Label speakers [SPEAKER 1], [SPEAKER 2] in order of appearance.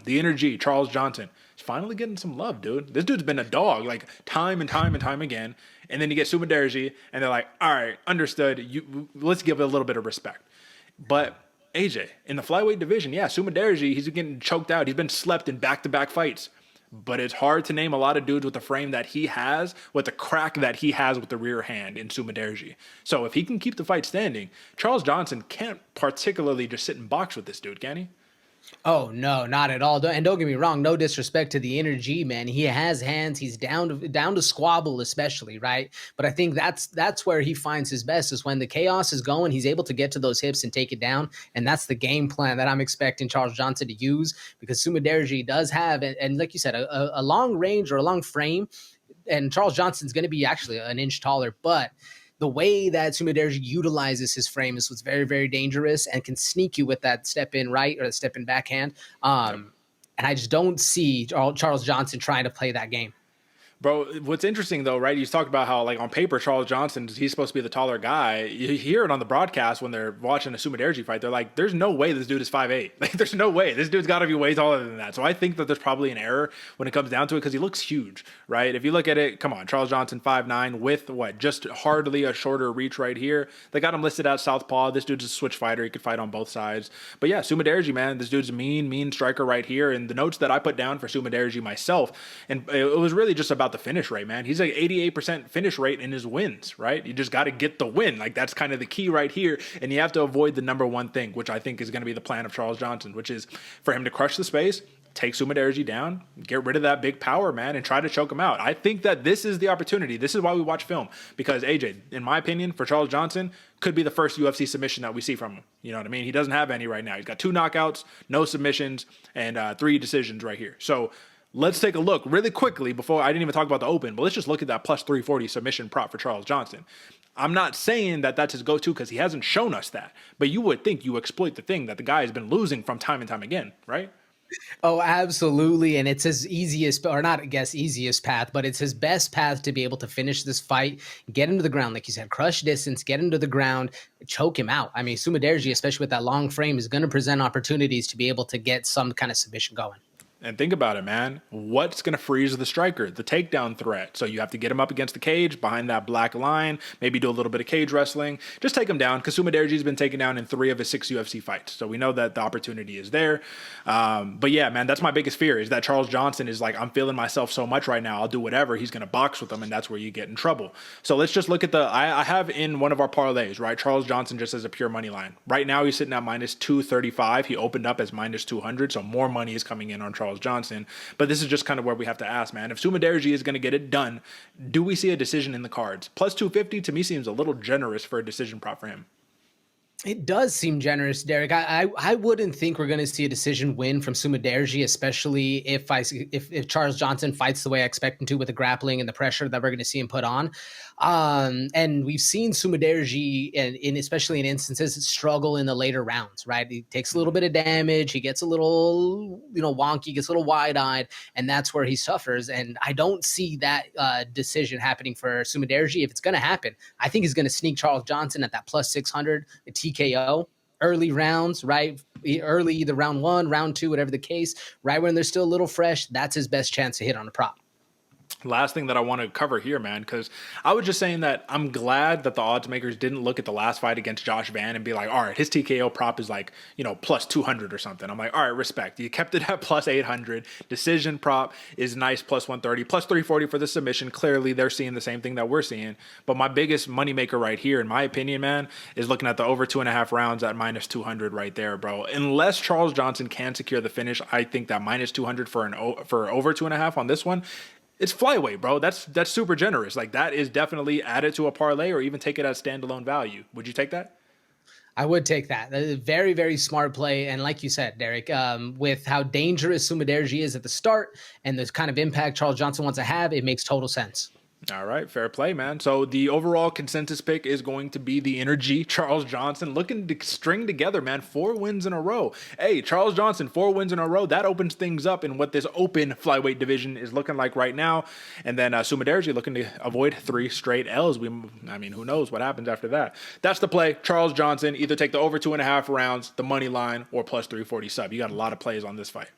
[SPEAKER 1] The energy, Charles Johnson, is finally getting some love, dude. This dude's been a dog, like time and time and time again. And then you get Sumudaerji, and they're like, all right, understood. Let's give it a little bit of respect. But AJ, in the flyweight division, yeah, Sumudaerji, he's getting choked out. He's been slept in back-to-back fights. But it's hard to name a lot of dudes with the frame that he has, with the crack that he has with the rear hand in Sumudaerji. So if he can keep the fight standing, Charles Johnson can't particularly just sit and box with this dude, can he?
[SPEAKER 2] Oh no, not at all. And don't get me wrong, no disrespect to the energy, man. He has hands. He's down to squabble, especially, right? But I think that's where he finds his best is when the chaos is going. He's able to get to those hips and take it down, and that's the game plan that I'm expecting Charles Johnson to use because Sumudaerji does have, and like you said, a long range or a long frame, and Charles Johnson's going to be actually an inch taller, but the way that Sumudaerji utilizes his frame is what's very, very dangerous and can sneak you with that step in right or the step in backhand. And I just don't see Charles Johnson trying to play that game.
[SPEAKER 1] Bro, what's interesting though, right? You talked about how, like, on paper, Charles Johnson, he's supposed to be the taller guy. You hear it on the broadcast when they're watching a Sumudaerji fight. They're like, "There's no way this dude is 5'8". Like, there's no way this dude's got to be way taller than that. So I think that there's probably an error when it comes down to it because he looks huge, right? If you look at it, come on, Charles Johnson 5'9" with what, just hardly a shorter reach right here. They got him listed at southpaw. This dude's a switch fighter. He could fight on both sides. But yeah, Sumudaerji, man, this dude's a mean striker right here. And the notes that I put down for Sumudaerji myself, and it was really just about the finish rate, man. He's like 88% finish rate in his wins, right? You just got to get the win. Like, that's kind of the key right here. And you have to avoid the number one thing, which I think is going to be the plan of Charles Johnson, which is for him to crush the space, take Sumudaerji down, get rid of that big power, man, and try to choke him out. I think that this is the opportunity. This is why we watch film. Because AJ, in my opinion, for Charles Johnson, could be the first UFC submission that we see from him. You know what I mean? He doesn't have any right now. He's got 2 knockouts, no submissions, and 3 decisions right here. So let's take a look really quickly before I didn't even talk about the open, but let's just look at that plus 340 submission prop for Charles Johnson. I'm not saying that that's his go-to because he hasn't shown us that, but you would think you exploit the thing that the guy has been losing from time and time again, right?
[SPEAKER 2] Oh, absolutely. And it's his easiest, or not, I guess, easiest path, but it's his best path to be able to finish this fight, get him to the ground, like you said, crush distance, get him to the ground, choke him out. I mean, Sumudaerji, especially with that long frame, is going to present opportunities to be able to get some kind of submission going.
[SPEAKER 1] And think about it, man. What's going to freeze the striker? The takedown threat. So you have to get him up against the cage, behind that black line, maybe do a little bit of cage wrestling. Just take him down, because Sumudaerji's been taken down in 3 of his 6 UFC fights. So we know that the opportunity is there. But yeah, man, that's my biggest fear, is that Charles Johnson is like, I'm feeling myself so much right now, I'll do whatever. He's going to box with him, and that's where you get in trouble. So let's just look at I have in one of our parlays, right, Charles Johnson just as a pure money line. Right now he's sitting at minus 235. He opened up as minus 200, so more money is coming in on Charles Johnson. But this is just kind of where we have to ask, man. If Sumudaerji is going to get it done, do we see a decision in the cards? Plus 250 to me seems a little generous for a decision prop for him.
[SPEAKER 2] It does seem generous, Derek. I wouldn't think we're going to see a decision win from Sumudaerji, especially if Charles Johnson fights the way I expect him to with the grappling and the pressure that we're going to see him put on. And we've seen Sumudaerji, especially in instances, struggle in the later rounds, right? He takes a little bit of damage. He gets a little, wonky, gets a little wide-eyed, and that's where he suffers. And I don't see that decision happening for Sumudaerji. If it's going to happen, I think he's going to sneak Charles Johnson at that plus 600 TKO. Early rounds, right? Early, either round 1, round 2, whatever the case, right when they're still a little fresh, that's his best chance to hit on a prop.
[SPEAKER 1] Last thing that I want to cover here, man, because I was just saying that I'm glad that the odds makers didn't look at the last fight against Josh Van and be like, all right, his TKO prop is like, plus 200 or something. I'm like, all right, respect. You kept it at plus 800. Decision prop is nice, plus 130, plus 340 for the submission. Clearly, they're seeing the same thing that we're seeing. But my biggest moneymaker right here, in my opinion, man, is looking at the over 2.5 rounds at minus 200 right there, bro. Unless Charles Johnson can secure the finish, I think that minus 200 for over 2.5 on this one, it's flyweight, bro. That's super generous. Like, that is definitely added to a parlay or even take it as standalone value. Would you take that?
[SPEAKER 2] I would take that. A very, very smart play. And like you said, Derek, with how dangerous Sumudaerji is at the start and the kind of impact Charles Johnson wants to have, it makes total sense.
[SPEAKER 1] All right, fair play, man. So the overall consensus pick is going to be the energy Charles Johnson, looking to string together, man, 4 wins in a row. Hey, Charles Johnson, 4 wins in a row. That opens things up in what this open flyweight division is looking like right now. And then Sumudaerji looking to avoid 3 straight L's. Who knows what happens after that? That's the play. Charles Johnson, either take the over 2.5 rounds, the money line, or plus 340 sub. You got a lot of plays on this fight.